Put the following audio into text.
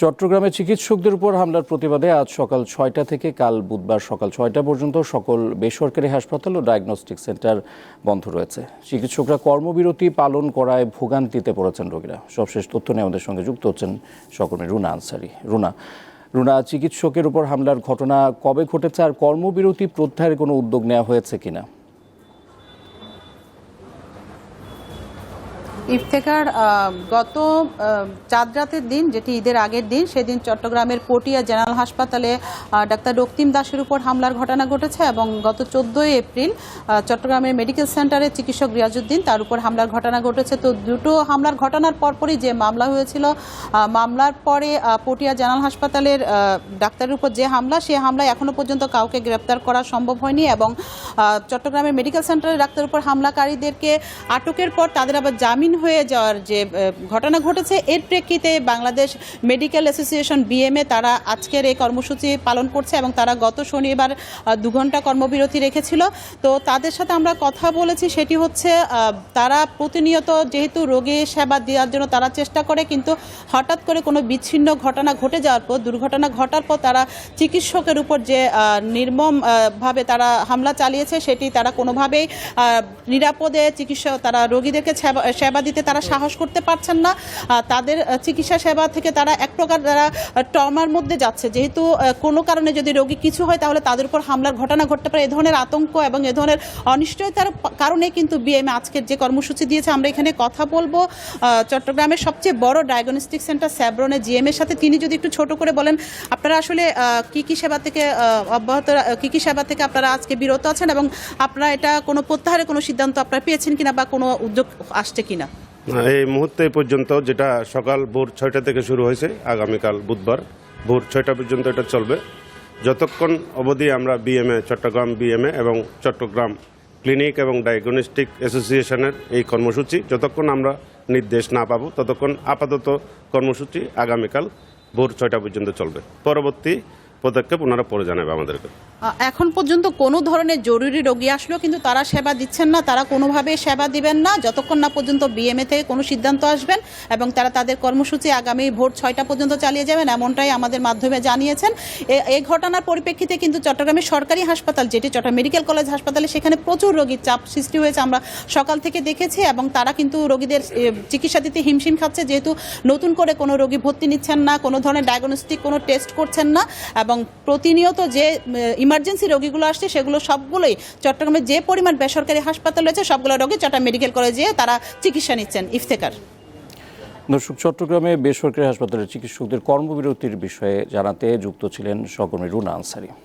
চট্টগ্রামে চিকিৎসকদের উপর হামলার প্রতিবাদে আজ সকাল ৬টা থেকে কাল বুধবার সকাল ৬টা পর্যন্ত সকল বেসরকারি হাসপাতাল ও ডায়াগনস্টিক সেন্টার বন্ধ রয়েছে। চিকিৎসকরা কর্মবিরতি পালন করায় ভোগান্তিতে পড়েছেন রোগীরা। সবশেষ তথ্য নিয়ে আমাদের সঙ্গে যুক্ত হচ্ছেন সহকর্মী রুনা আনসারি। রুনা, চিকিৎসকের উপর হামলার ঘটনা কবে ঘটেছে আর কর্মবিরতি প্রত্যাহারের কোনো উদ্যোগ নেওয়া হয়েছে কিনা? ইফতেখার, গত চাঁদ রাতের দিন, যেটি ঈদের আগের দিন, সেদিন চট্টগ্রামের পটিয়া জেনারেল হাসপাতালে ডাক্তার রক্তিম দাসের উপর হামলার ঘটনা ঘটেছে এবং গত 14 এপ্রিল চট্টগ্রামের মেডিকেল সেন্টারে চিকিৎসক রিয়াজউদ্দিন তার উপর হামলার ঘটনা ঘটেছে। তো দুটো হামলার ঘটনার পরপরই যে মামলা হয়েছিল, মামলার পরে পটিয়া জেনারেল হাসপাতালের ডাক্তারের উপর যে হামলা, সে হামলায় এখনও পর্যন্ত কাউকে গ্রেপ্তার করা সম্ভব হয়নি এবং চট্টগ্রামের মেডিকেল সেন্টারের ডাক্তারের উপর হামলাকারীদেরকে আটকের পর তাদের আবার জামিন হয়ে যাওয়ার যে ঘটনা ঘটেছে, এর প্রেক্ষিতে বাংলাদেশ মেডিকেল অ্যাসোসিয়েশন বিএমএ তারা আজকের এই কর্মসূচি পালন করছে এবং তারা গত শনিবার 2 ঘন্টা কর্মবিরতি রেখেছিল। তো তাদের সাথে আমরা কথা বলেছি, সেটি হচ্ছে তারা প্রতিনিয়ত যেহেতু রোগী সেবা দেওয়ার জন্য তারা চেষ্টা করে, কিন্তু হঠাৎ করে কোনো বিচ্ছিন্ন ঘটনা ঘটে যাওয়ার পর, দুর্ঘটনা ঘটার পর তারা চিকিৎসকের উপর যে নির্মমভাবে তারা হামলা চালিয়েছে, সেটি তারা কোনোভাবেই নিরাপদে তারা রোগীদেরকে সেবা দিতে তারা সাহস করতে পারছেন না। তাদের চিকিৎসা সেবা থেকে তারা এক প্রকার তারা ট্রমার মধ্যে যাচ্ছে, যেহেতু কোনো কারণে যদি রোগী কিছু হয় তাহলে তাদের উপর হামলার ঘটনা ঘটতে পারে। এ ধরনের আতঙ্ক এবং এ ধরনের অনিশ্চয়তার কারণে কিন্তু বিএমএ আজকের যে কর্মসূচি দিয়েছে। আমরা এখানে কথা বলবো চট্টগ্রামের সবচেয়ে বড় ডায়াগনস্টিক সেন্টার স্যাব্রনে জিএমের সাথে। তিনি যদি একটু ছোট করে বলেন, আপনারা আসলে কি সেবা থেকে আপনারা আজকে বিরত আছেন এবং আপনারা এটা কোনো প্রত্যাহারের কোনো সিদ্ধান্ত আপনারা পেয়েছেন কিনা বা কোনো উদ্যোগ আসছে কিনা? এই মুহূর্তে পর্যন্ত যেটা সকাল ভোর 6টা থেকে শুরু হয়েছে, আগামীকাল বুধবার ভোর 6টা পর্যন্ত এটা চলবে। যতক্ষণ অবধি আমরা বিএমএ, চট্টগ্রাম বিএমএ এবং চট্টগ্রাম ক্লিনিক এবং ডায়াগনস্টিক অ্যাসোসিয়েশনের এই কর্মসূচি যতক্ষণ আমরা নির্দেশ না পাবো, ততক্ষণ আপাতত কর্মসূচি আগামীকাল ভোর 6টা পর্যন্ত চলবে। পরবর্তী পদক্ষেপ ওনারা পরে জানাবে আমাদেরকে। এখন পর্যন্ত কোনো ধরনের জরুরি রোগী আসলেও কিন্তু তারা সেবা দিচ্ছেন না, তারা কোনোভাবেই সেবা দিবেন না যতক্ষণ না পর্যন্ত বিএমএ থেকে কোনো সিদ্ধান্ত আসবেন এবং তারা তাদের কর্মসূচি আগামী ভোর 6টা পর্যন্ত চালিয়ে যাবেন, এমনটাই আমাদের মাধ্যমে জানিয়েছেন। এই ঘটনার পরিপ্রেক্ষিতে কিন্তু চট্টগ্রামের সরকারি হাসপাতাল, যেটি চট্টগ্রাম মেডিকেল কলেজ হাসপাতালে, সেখানে প্রচুর রোগীর চাপ সৃষ্টি হয়েছে, আমরা সকাল থেকে দেখেছি এবং তারা কিন্তু রোগীদের চিকিৎসা দিতে হিমশিম খাচ্ছে, যেহেতু নতুন করে কোনো রোগী ভর্তি নিচ্ছেন না, কোনো ধরনের ডায়াগনস্টিক কোনো টেস্ট করছেন না এবং প্রতিনিয়ত যে ইমার্জেন্সি রোগীগুলো আসছে সেগুলো সবগুলোই চট্টগ্রামে যে পরিমাণ বেসরকারি হাসপাতাল রয়েছে সবগুলো রোগী চট্টগ্রাম মেডিকেল কলেজে তারা চিকিৎসা নিচ্ছেন। ইফতেখার, দর্শক, চট্টগ্রামে বেসরকারি হাসপাতালের চিকিৎসকদের কর্মবিরতির বিষয়ে জানাতে যুক্ত ছিলেন সহকর্মী রুনা আনসারি।